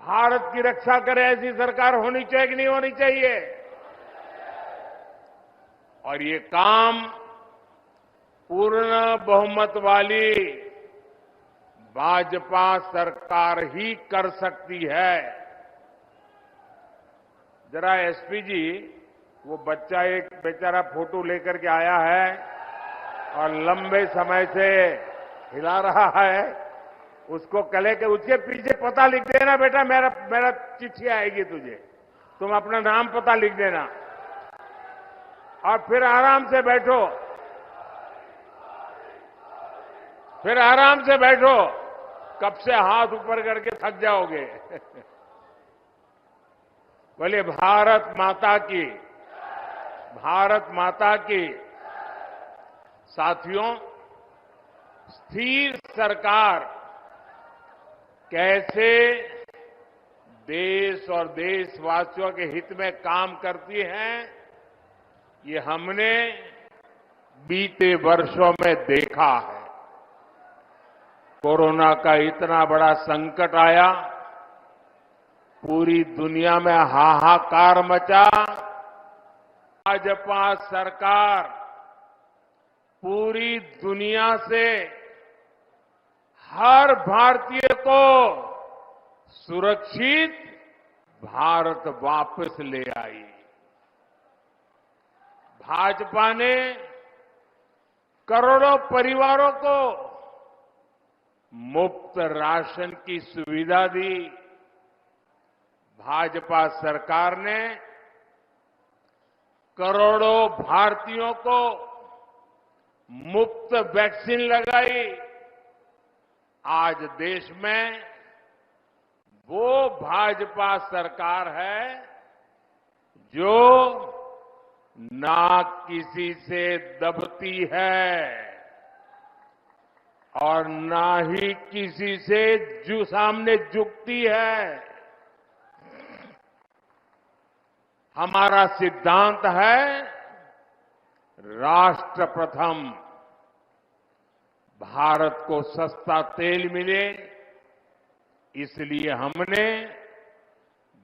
भारत की रक्षा करे ऐसी सरकार होनी चाहिए कि नहीं होनी चाहिए। और ये काम पूर्ण बहुमत वाली भाजपा सरकार ही कर सकती है। जरा एसपी जी, वो बच्चा एक बेचारा फोटो लेकर के आया है और लंबे समय से हिला रहा है, उसको कले के उसके पीछे पता लिख देना बेटा, मेरा चिट्ठी आएगी तुझे, तुम अपना नाम पता लिख देना और फिर आराम से बैठो, फिर आराम से बैठो, कब से हाथ ऊपर करके थक जाओगे। बोले भारत माता की, भारत माता की। साथियों, स्थिर सरकार कैसे देश और देशवासियों के हित में काम करती है, ये हमने बीते वर्षों में देखा है। कोरोना का इतना बड़ा संकट आया, पूरी दुनिया में हाहाकार मचा। भाजपा सरकार पूरी दुनिया से हर भारतीय को सुरक्षित भारत वापस ले आई। भाजपा ने करोड़ों परिवारों को मुफ्त राशन की सुविधा दी। भाजपा सरकार ने करोड़ों भारतीयों को मुफ्त वैक्सीन लगाई। आज देश में वो भाजपा सरकार है जो ना किसी से दबती है और ना ही किसी से सामने झुकती है। हमारा सिद्धांत है राष्ट्र प्रथम। भारत को सस्ता तेल मिले, इसलिए हमने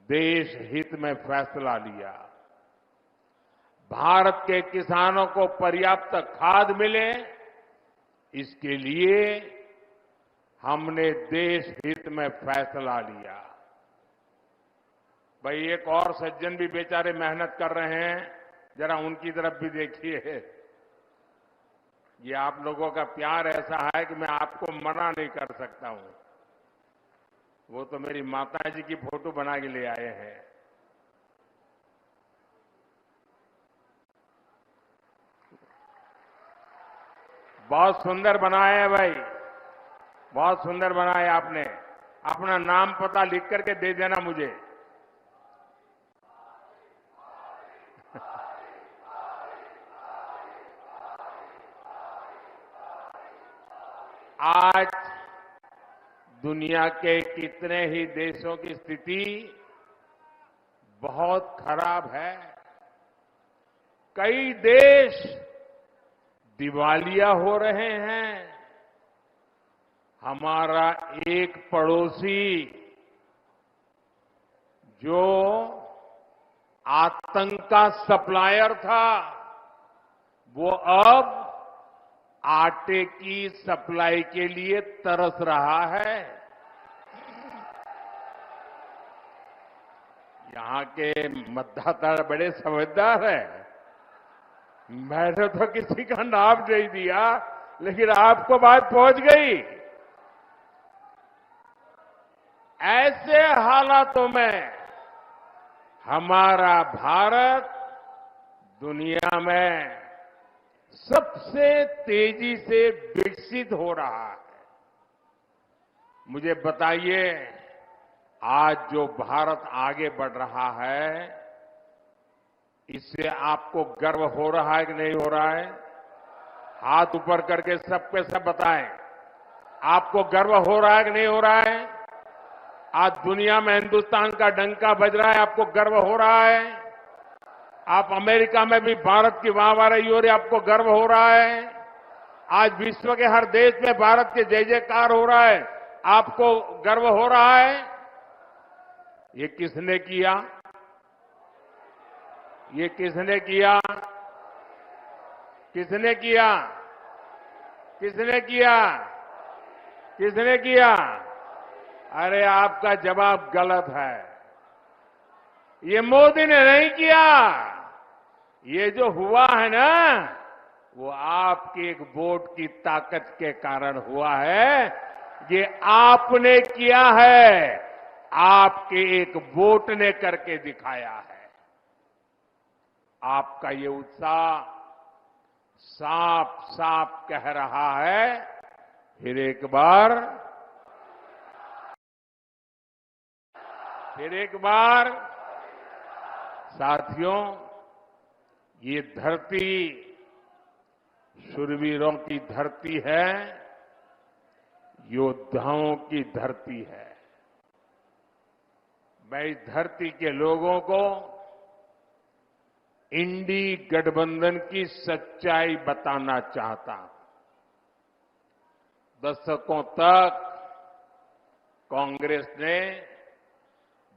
देश हित में फैसला लिया। भारत के किसानों को पर्याप्त खाद मिले, इसके लिए हमने देश हित में फैसला लिया। भाई, एक और सज्जन भी बेचारे मेहनत कर रहे हैं, जरा उनकी तरफ भी देखिए। ये आप लोगों का प्यार ऐसा है कि मैं आपको मना नहीं कर सकता हूं। वो तो मेरी माता जी की फोटो बना के ले आए हैं। बहुत सुंदर बनाए हैं भाई, बहुत सुंदर बनाए आपने। अपना नाम पता लिख करके दे देना मुझे। आज दुनिया के कितने ही देशों की स्थिति बहुत खराब है। कई देश दिवालिया हो रहे हैं। हमारा एक पड़ोसी जो आतंक का सप्लायर था, वो अब आटे की सप्लाई के लिए तरस रहा है। यहां के मतदाता बड़े समझदार हैं। मैंने तो किसी का नाम नहीं दिया, लेकिन आपको बात पहुंच गई। ऐसे हालातों में हमारा भारत दुनिया में सबसे तेजी से विकसित हो रहा है। मुझे बताइए, आज जो भारत आगे बढ़ रहा है, इससे आपको गर्व हो रहा है कि नहीं हो रहा है? हाथ ऊपर करके सबके सब बताएं, आपको गर्व हो रहा है कि नहीं हो रहा है? आज दुनिया में हिंदुस्तान का डंका बज रहा है, आपको गर्व हो रहा है? आप अमेरिका में भी भारत की वाहवाही हो रही है, आपको गर्व हो रहा है? आज विश्व के हर देश में भारत के जय जयकार हो रहा है, आपको गर्व हो रहा है? ये किसने किया? ये किसने किया? किसने किया? किसने किया? किसने किया? अरे आपका जवाब गलत है। ये मोदी ने नहीं किया। ये जो हुआ है ना, वो आपके एक वोट की ताकत के कारण हुआ है। ये आपने किया है, आपके एक वोट ने करके दिखाया है। आपका ये उत्साह साफ साफ कह रहा है, फिर एक बार साथियों, ये धरती शूरवीरों की धरती है, योद्धाओं की धरती है। मैं इस धरती के लोगों को इंडी गठबंधन की सच्चाई बताना चाहता हूं। दशकों तक कांग्रेस ने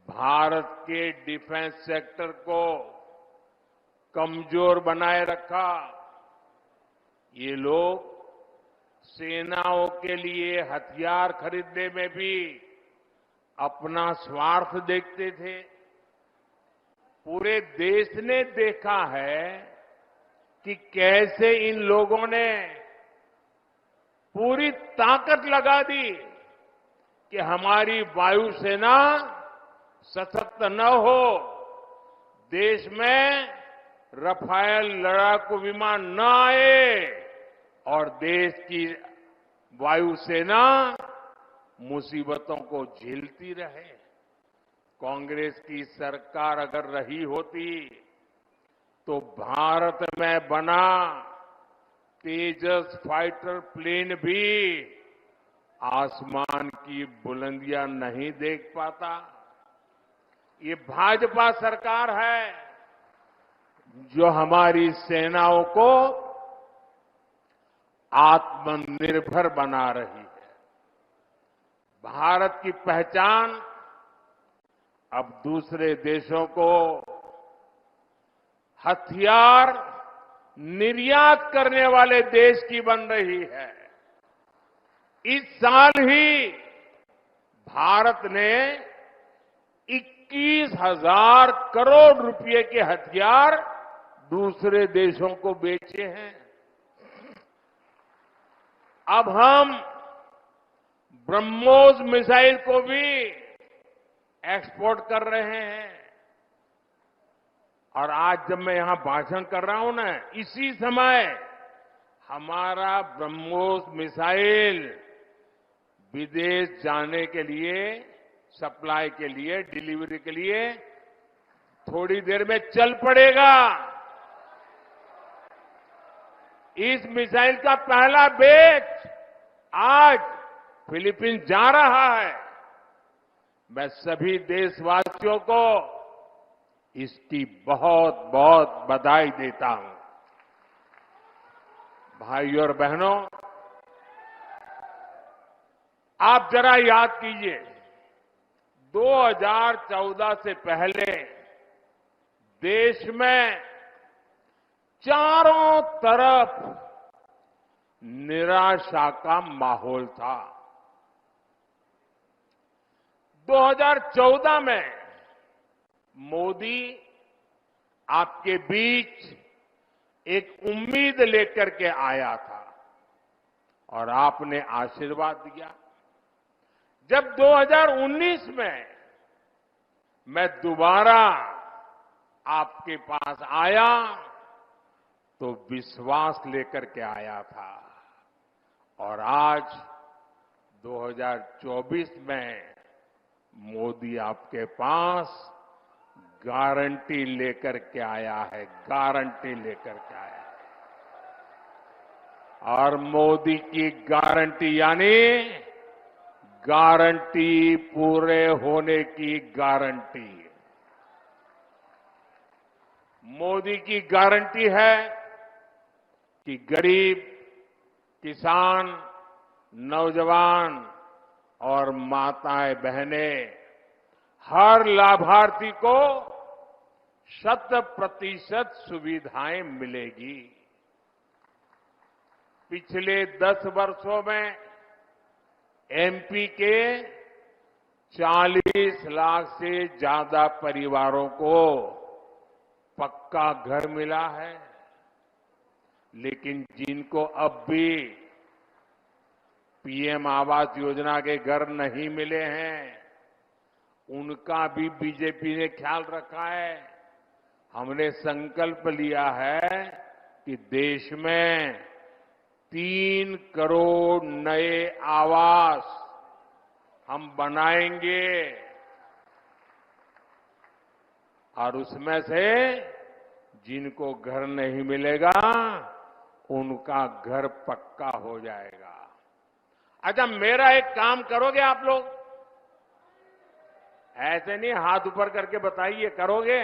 भारत के डिफेंस सेक्टर को कमजोर बनाए रखा। ये लोग सेनाओं के लिए हथियार खरीदने में भी अपना स्वार्थ देखते थे। पूरे देश ने देखा है कि कैसे इन लोगों ने पूरी ताकत लगा दी कि हमारी वायुसेना सशक्त न हो, देश में रफाल लड़ाकू विमान न आए और देश की वायुसेना मुसीबतों को झेलती रहे। कांग्रेस की सरकार अगर रही होती तो भारत में बना तेजस फाइटर प्लेन भी आसमान की बुलंदियां नहीं देख पाता। ये भाजपा सरकार है जो हमारी सेनाओं को आत्मनिर्भर बना रही है। भारत की पहचान अब दूसरे देशों को हथियार निर्यात करने वाले देश की बन रही है। इस साल ही भारत ने 21,000 करोड़ रुपए के हथियार दूसरे देशों को बेचे हैं। अब हम ब्रह्मोस मिसाइल को भी एक्सपोर्ट कर रहे हैं। और आज जब मैं यहां भाषण कर रहा हूं ना, इसी समय हमारा ब्रह्मोस मिसाइल विदेश जाने के लिए, सप्लाई के लिए, डिलीवरी के लिए थोड़ी देर में चल पड़ेगा। इस मिसाइल का पहला बैच आज फिलीपींस जा रहा है। मैं सभी देशवासियों को इसकी बहुत बहुत बधाई देता हूं। भाइयों और बहनों, आप जरा याद कीजिए, 2014 से पहले देश में चारों तरफ निराशा का माहौल था। 2014 में मोदी आपके बीच एक उम्मीद लेकर के आया था और आपने आशीर्वाद दिया। जब 2019 में मैं दोबारा आपके पास आया तो विश्वास लेकर के आया था और आज 2024 में मोदी आपके पास गारंटी लेकर के आया है, गारंटी लेकर के आया है। और मोदी की गारंटी यानी गारंटी पूरे होने की गारंटी। मोदी की गारंटी है कि गरीब, किसान, नौजवान और माताएं बहनें हर लाभार्थी को 100% सुविधाएं मिलेगी। पिछले 10 वर्षों में एमपी के 40 लाख से ज्यादा परिवारों को पक्का घर मिला है, लेकिन जिनको अब भी पीएम आवास योजना के घर नहीं मिले हैं, उनका भी बीजेपी ने ख्याल रखा है। हमने संकल्प लिया है कि देश में 3 करोड़ नए आवास हम बनाएंगे और उसमें से जिनको घर नहीं मिलेगा उनका घर पक्का हो जाएगा। अच्छा, मेरा एक काम करोगे आप लोग? ऐसे नहीं हाथ ऊपर करके बताइए, करोगे?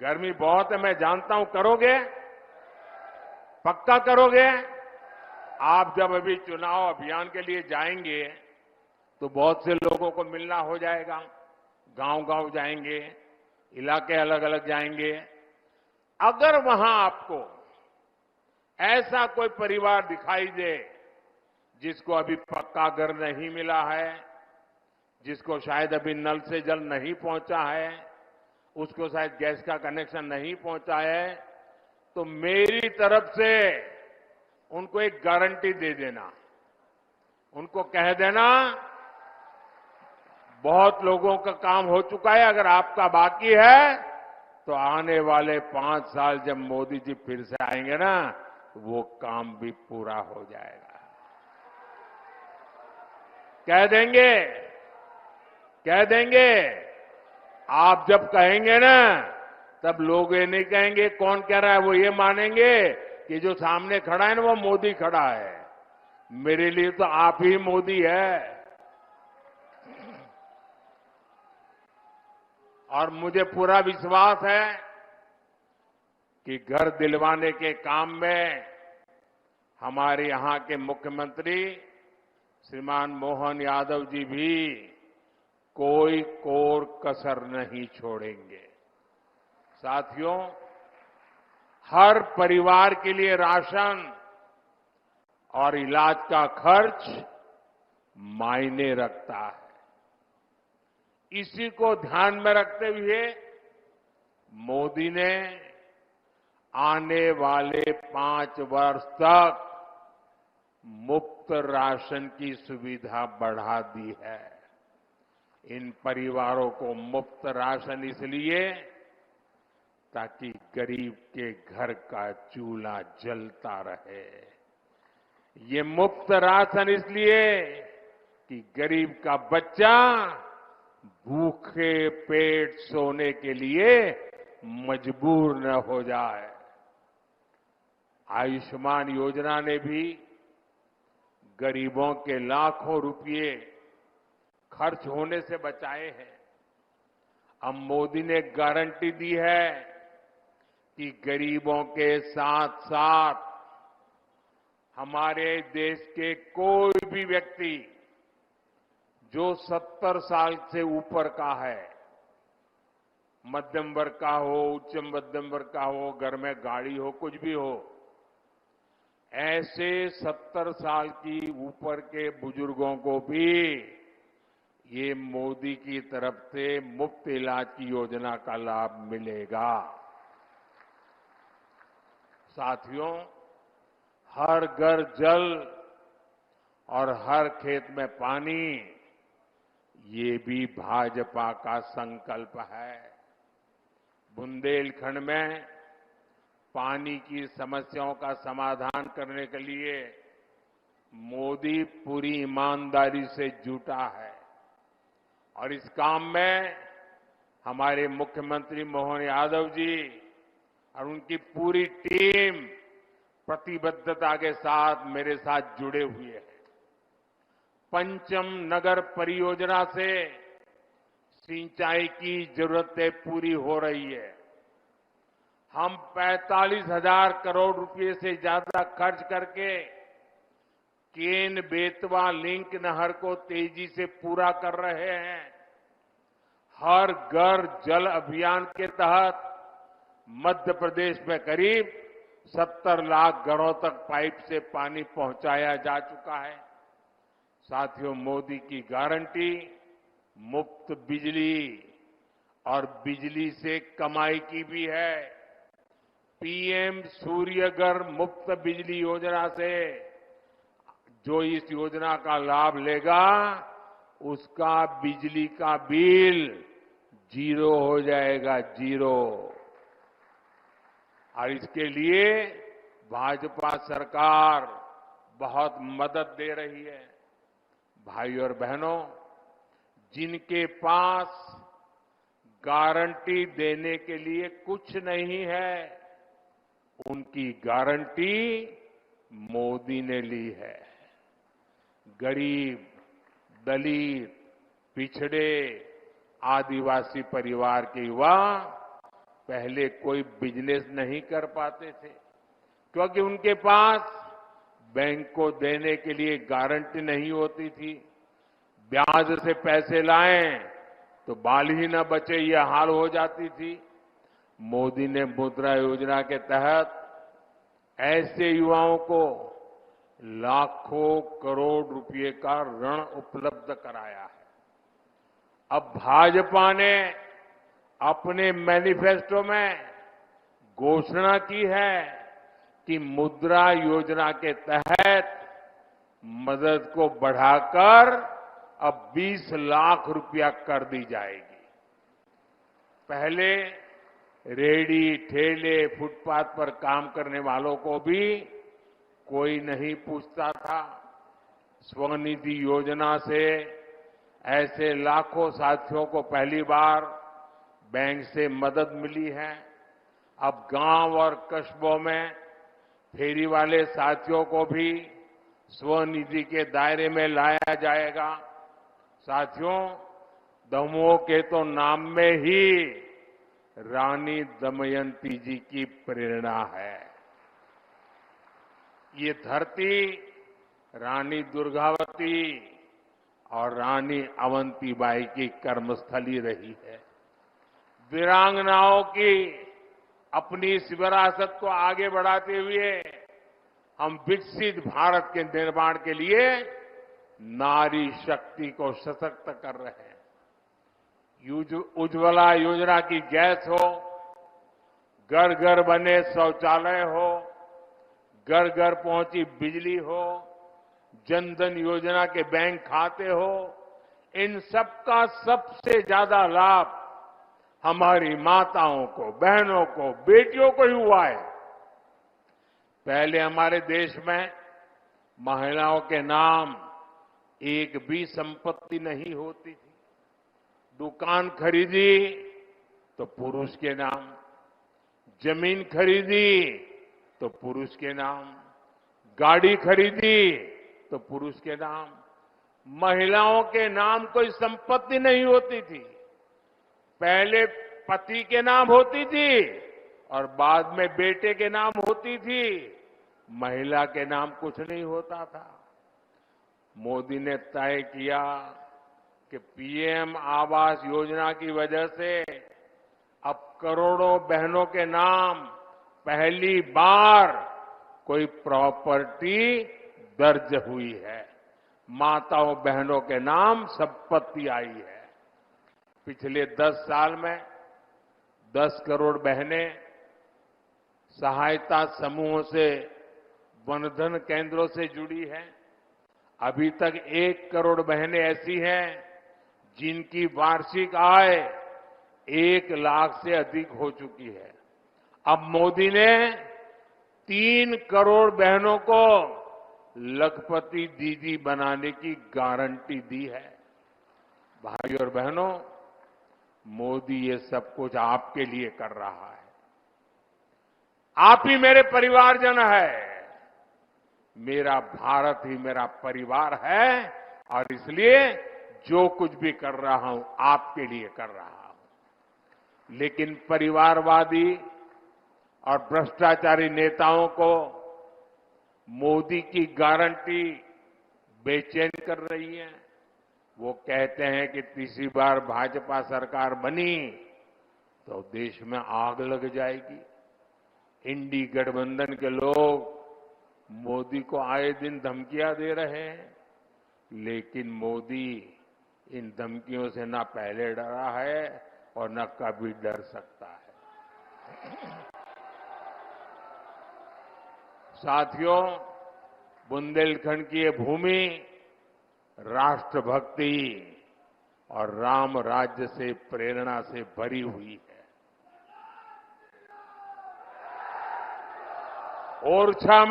गर्मी बहुत है, मैं जानता हूं, करोगे? पक्का करोगे? आप जब अभी चुनाव अभियान के लिए जाएंगे तो बहुत से लोगों को मिलना हो जाएगा, गांव-गांव जाएंगे, इलाके अलग अलग जाएंगे। अगर वहां आपको ऐसा कोई परिवार दिखाई दे जिसको अभी पक्का घर नहीं मिला है, जिसको शायद अभी नल से जल नहीं पहुंचा है, उसको शायद गैस का कनेक्शन नहीं पहुंचा है, तो मेरी तरफ से उनको एक गारंटी दे देना। उनको कह देना बहुत लोगों का काम हो चुका है, अगर आपका बाकी है तो आने वाले 5 साल जब मोदी जी फिर से आएंगे ना, वो काम भी पूरा हो जाएगा। कह देंगे, कह देंगे। आप जब कहेंगे ना, तब लोग ये नहीं कहेंगे कौन कह रहा है, वो ये मानेंगे कि जो सामने खड़ा है ना वो मोदी खड़ा है। मेरे लिए तो आप ही मोदी है। और मुझे पूरा विश्वास है कि घर दिलवाने के काम में हमारे यहां के मुख्यमंत्री श्रीमान मोहन यादव जी भी कोई कोर कसर नहीं छोड़ेंगे। साथियों, हर परिवार के लिए राशन और इलाज का खर्च मायने रखता है। इसी को ध्यान में रखते हुए मोदी ने आने वाले 5 वर्ष तक मुफ्त राशन की सुविधा बढ़ा दी है। इन परिवारों को मुफ्त राशन इसलिए ताकि गरीब के घर का चूल्हा जलता रहे। ये मुफ्त राशन इसलिए कि गरीब का बच्चा भूखे पेट सोने के लिए मजबूर न हो जाए। आयुष्मान योजना ने भी गरीबों के लाखों रुपए खर्च होने से बचाए हैं। अब मोदी ने गारंटी दी है कि गरीबों के साथ साथ हमारे देश के कोई भी व्यक्ति जो 70 साल से ऊपर का है, मध्यम वर्ग का हो, उच्च मध्यम वर्ग का हो, घर में गाड़ी हो, कुछ भी हो, ऐसे 70 साल की ऊपर के बुजुर्गों को भी ये मोदी की तरफ से मुफ्त इलाज की योजना का लाभ मिलेगा। साथियों, हर घर जल और हर खेत में पानी, ये भी भाजपा का संकल्प है। बुंदेलखंड में पानी की समस्याओं का समाधान करने के लिए मोदी पूरी ईमानदारी से जुटा है और इस काम में हमारे मुख्यमंत्री मोहन यादव जी और उनकी पूरी टीम प्रतिबद्धता के साथ मेरे साथ जुड़े हुए हैं। पंचम नगर परियोजना से सिंचाई की जरूरतें पूरी हो रही है। हम 45,000 करोड़ रुपए से ज्यादा खर्च करके केन बेतवा लिंक नहर को तेजी से पूरा कर रहे हैं। हर घर जल अभियान के तहत मध्य प्रदेश में करीब 70 लाख घरों तक पाइप से पानी पहुंचाया जा चुका है। साथियों, मोदी की गारंटी मुफ्त बिजली और बिजली से कमाई की भी है। पीएम सूर्यघर मुफ्त बिजली योजना से जो इस योजना का लाभ लेगा उसका बिजली का बिल 0 हो जाएगा, 0। और इसके लिए भाजपा सरकार बहुत मदद दे रही है। भाई और बहनों, जिनके पास गारंटी देने के लिए कुछ नहीं है, उनकी गारंटी मोदी ने ली है। गरीब, दलित, पिछड़े, आदिवासी परिवार के युवा पहले कोई बिजनेस नहीं कर पाते थे क्योंकि उनके पास बैंक को देने के लिए गारंटी नहीं होती थी। ब्याज से पैसे लाएं तो बाल ही न बचे, यह हाल हो जाती थी। मोदी ने मुद्रा योजना के तहत ऐसे युवाओं को लाखों करोड़ रुपए का ऋण उपलब्ध कराया है। अब भाजपा ने अपने मैनिफेस्टो में घोषणा की है कि मुद्रा योजना के तहत मदद को बढ़ाकर अब 20 लाख रुपया कर दी जाएगी। पहले रेहड़ी, ठेले, फुटपाथ पर काम करने वालों को भी कोई नहीं पूछता था। स्वनिधि योजना से ऐसे लाखों साथियों को पहली बार बैंक से मदद मिली है। अब गांव और कस्बों में फेरी वाले साथियों को भी स्वनिधि के दायरे में लाया जाएगा। साथियों, दमोह के तो नाम में ही रानी दमयंती जी की प्रेरणा है। ये धरती रानी दुर्गावती और रानी अवंतीबाई की कर्मस्थली रही है। वीरांगनाओं की अपनी इस विरासत को आगे बढ़ाते हुए हम विकसित भारत के निर्माण के लिए नारी शक्ति को सशक्त कर रहे हैं। उज्ज्वला योजना की गैस हो, घर घर बने शौचालय हो, घर घर पहुंची बिजली हो, जनधन योजना के बैंक खाते हो, इन सबका सबसे ज्यादा लाभ हमारी माताओं को, बहनों को, बेटियों को ही हुआ है। पहले हमारे देश में महिलाओं के नाम एक भी संपत्ति नहीं होती थी। दुकान खरीदी तो पुरुष के नाम, जमीन खरीदी तो पुरुष के नाम, गाड़ी खरीदी तो पुरुष के नाम। महिलाओं के नाम कोई संपत्ति नहीं होती थी। पहले पति के नाम होती थी और बाद में बेटे के नाम होती थी। महिला के नाम कुछ नहीं होता था। मोदी ने तय किया कि पीएम आवास योजना की वजह से अब करोड़ों बहनों के नाम पहली बार कोई प्रॉपर्टी दर्ज हुई है। माताओं बहनों के नाम संपत्ति आई है। पिछले 10 साल में 10 करोड़ बहनें सहायता समूहों से, वनधन केंद्रों से जुड़ी हैं। अभी तक 1 करोड़ बहनें ऐसी हैं जिनकी वार्षिक आय 1 लाख से अधिक हो चुकी है। अब मोदी ने 3 करोड़ बहनों को लखपति दीदी बनाने की गारंटी दी है। भाई और बहनों, मोदी ये सब कुछ आपके लिए कर रहा है। आप ही मेरे परिवारजन है। मेरा भारत ही मेरा परिवार है और इसलिए जो कुछ भी कर रहा हूं आपके लिए कर रहा हूं। लेकिन परिवारवादी और भ्रष्टाचारी नेताओं को मोदी की गारंटी बेचैन कर रही है। वो कहते हैं कि तीसरी बार भाजपा सरकार बनी तो देश में आग लग जाएगी। इंडी गठबंधन के लोग मोदी को आए दिन धमकियां दे रहे हैं, लेकिन मोदी इन धमकियों से न पहले डरा है और न कभी डर सकता है। साथियों, बुंदेलखंड की ये भूमि राष्ट्रभक्ति और राम राज्य से प्रेरणा से भरी हुई है। ओरछा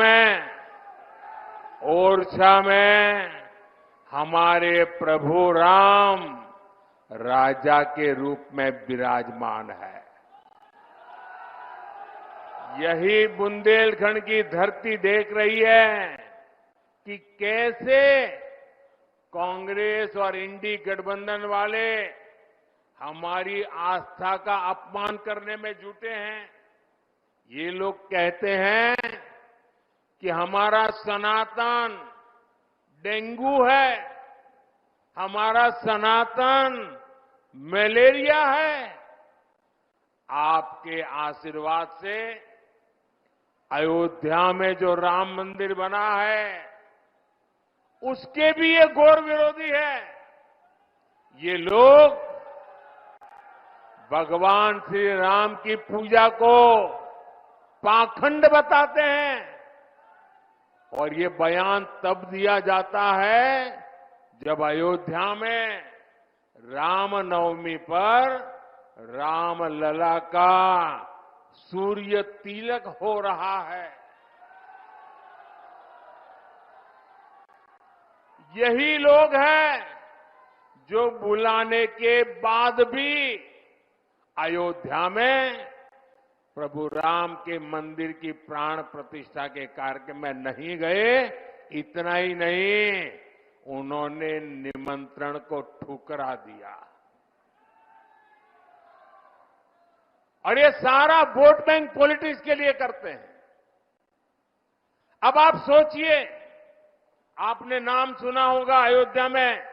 में हमारे प्रभु राम राजा के रूप में विराजमान है। यही बुंदेलखंड की धरती देख रही है कि कैसे कांग्रेस और इंडी गठबंधन वाले हमारी आस्था का अपमान करने में जुटे हैं। ये लोग कहते हैं कि हमारा सनातन डेंगू है, हमारा सनातन मलेरिया है। आपके आशीर्वाद से अयोध्या में जो राम मंदिर बना है उसके भी ये घोर विरोधी है। ये लोग भगवान श्री राम की पूजा को पाखंड बताते हैं और ये बयान तब दिया जाता है जब अयोध्या में रामनवमी पर रामलला का सूर्य तिलक हो रहा है। यही लोग हैं जो बुलाने के बाद भी अयोध्या में प्रभु राम के मंदिर की प्राण प्रतिष्ठा के कार्यक्रम में नहीं गए। इतना ही नहीं, उन्होंने निमंत्रण को ठुकरा दिया। और ये सारा वोट बैंक पॉलिटिक्स के लिए करते हैं। अब आप सोचिए, आपने नाम सुना होगा, अयोध्या में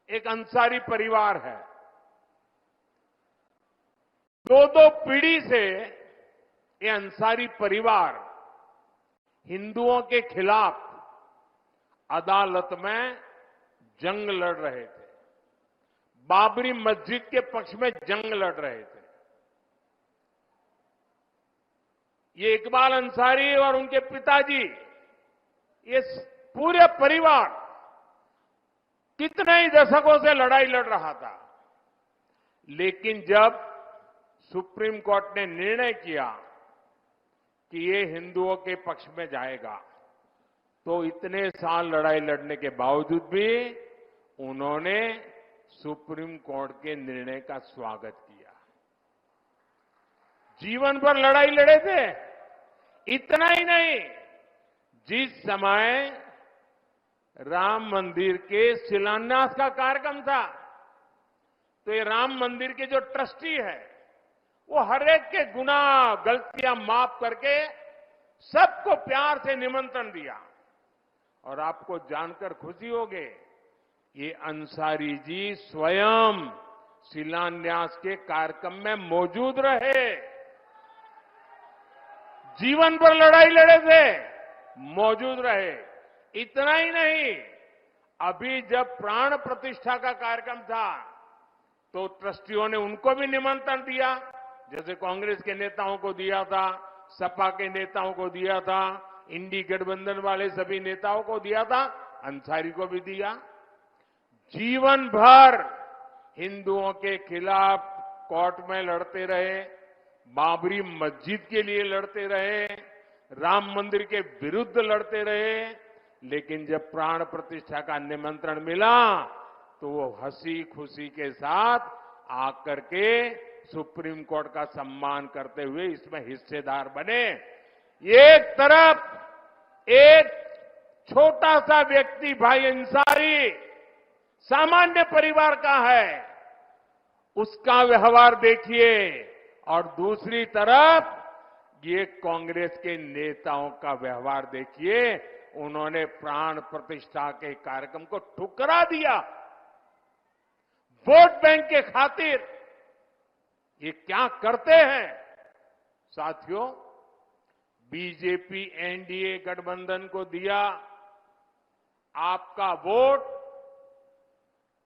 एक अंसारी परिवार है। दो पीढ़ी से ये अंसारी परिवार हिंदुओं के खिलाफ अदालत में जंग लड़ रहे थे, बाबरी मस्जिद के पक्ष में जंग लड़ रहे थे। ये इकबाल अंसारी और उनके पिताजी, ये पूरे परिवार कितने ही दशकों से लड़ाई लड़ रहा था। लेकिन जब सुप्रीम कोर्ट ने निर्णय किया कि ये हिंदुओं के पक्ष में जाएगा, तो इतने साल लड़ाई लड़ने के बावजूद भी उन्होंने सुप्रीम कोर्ट के निर्णय का स्वागत किया। जीवन भर लड़ाई लड़े थे। इतना ही नहीं, जिस समय राम मंदिर के शिलान्यास का कार्यक्रम था, तो ये राम मंदिर के जो ट्रस्टी है वो हर एक के गुनाह गलतियां माफ करके सबको प्यार से निमंत्रण दिया। और आपको जानकर खुशी होगी, ये अंसारी जी स्वयं शिलान्यास के कार्यक्रम में मौजूद रहे। जीवन भर लड़ाई लड़े थे, मौजूद रहे। इतना ही नहीं, अभी जब प्राण प्रतिष्ठा का कार्यक्रम था तो ट्रस्टियों ने उनको भी निमंत्रण दिया, जैसे कांग्रेस के नेताओं को दिया था, सपा के नेताओं को दिया था, इंडी गठबंधन वाले सभी नेताओं को दिया था, अंसारी को भी दिया। जीवन भर हिंदुओं के खिलाफ कोर्ट में लड़ते रहे, बाबरी मस्जिद के लिए लड़ते रहे, राम मंदिर के विरुद्ध लड़ते रहे। लेकिन जब प्राण प्रतिष्ठा का निमंत्रण मिला तो वो हंसी खुशी के साथ आकर के सुप्रीम कोर्ट का सम्मान करते हुए इसमें हिस्सेदार बने। एक तरफ एक छोटा सा व्यक्ति भाई अंसारी सामान्य परिवार का है, उसका व्यवहार देखिए, और दूसरी तरफ ये कांग्रेस के नेताओं का व्यवहार देखिए। उन्होंने प्राण प्रतिष्ठा के कार्यक्रम को ठुकरा दिया, वोट बैंक के खातिर ये क्या करते हैं। साथियों, बीजेपी एनडीए गठबंधन को दिया आपका वोट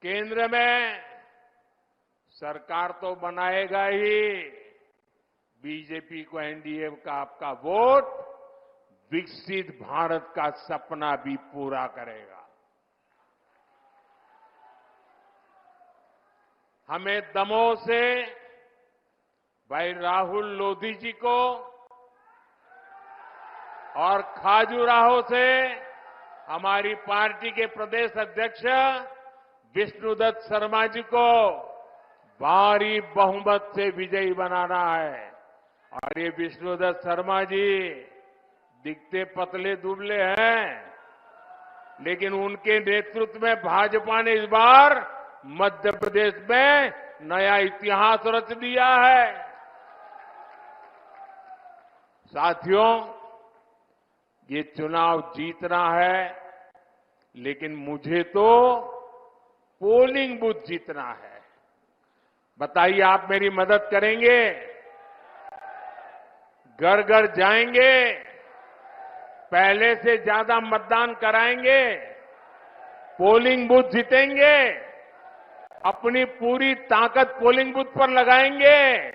केंद्र में सरकार तो बनाएगा ही, बीजेपी को एनडीए का आपका वोट विकसित भारत का सपना भी पूरा करेगा। हमें दमोह से भाई राहुल लोधी जी को और खाजुराहो से हमारी पार्टी के प्रदेश अध्यक्ष विष्णुदत्त शर्मा जी को भारी बहुमत से विजयी बनाना है। और ये विष्णुदत्त शर्मा जी दिखते पतले दुबले हैं, लेकिन उनके नेतृत्व में भाजपा ने इस बार मध्य प्रदेश में नया इतिहास रच दिया है। साथियों, ये चुनाव जीतना है, लेकिन मुझे तो पोलिंग बूथ जीतना है। बताइए, आप मेरी मदद करेंगे? घर घर जाएंगे, पहले से ज्यादा मतदान कराएंगे, पोलिंग बूथ जीतेंगे, अपनी पूरी ताकत पोलिंग बूथ पर लगाएंगे,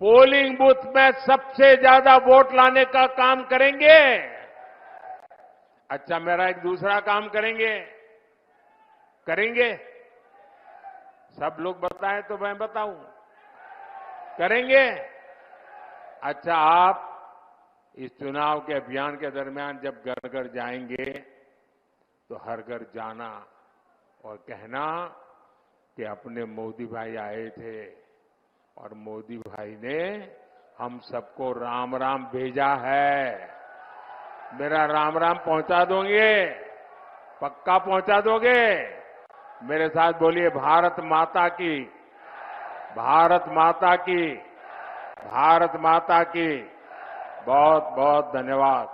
पोलिंग बूथ में सबसे ज्यादा वोट लाने का काम करेंगे। अच्छा, मेरा एक दूसरा काम करेंगे? सब लोग बताएं तो मैं बताऊं। करेंगे? अच्छा, आप इस चुनाव के अभियान के दरमियान जब घर घर जाएंगे तो हर घर जाना और कहना कि अपने मोदी भाई आए थे और मोदी भाई ने हम सबको राम राम भेजा है। मेरा राम राम पहुंचा दोगे? पक्का पहुंचा दोगे? मेरे साथ बोलिए, भारत माता की, भारत माता की, भारत माता की। बहुत बहुत धन्यवाद।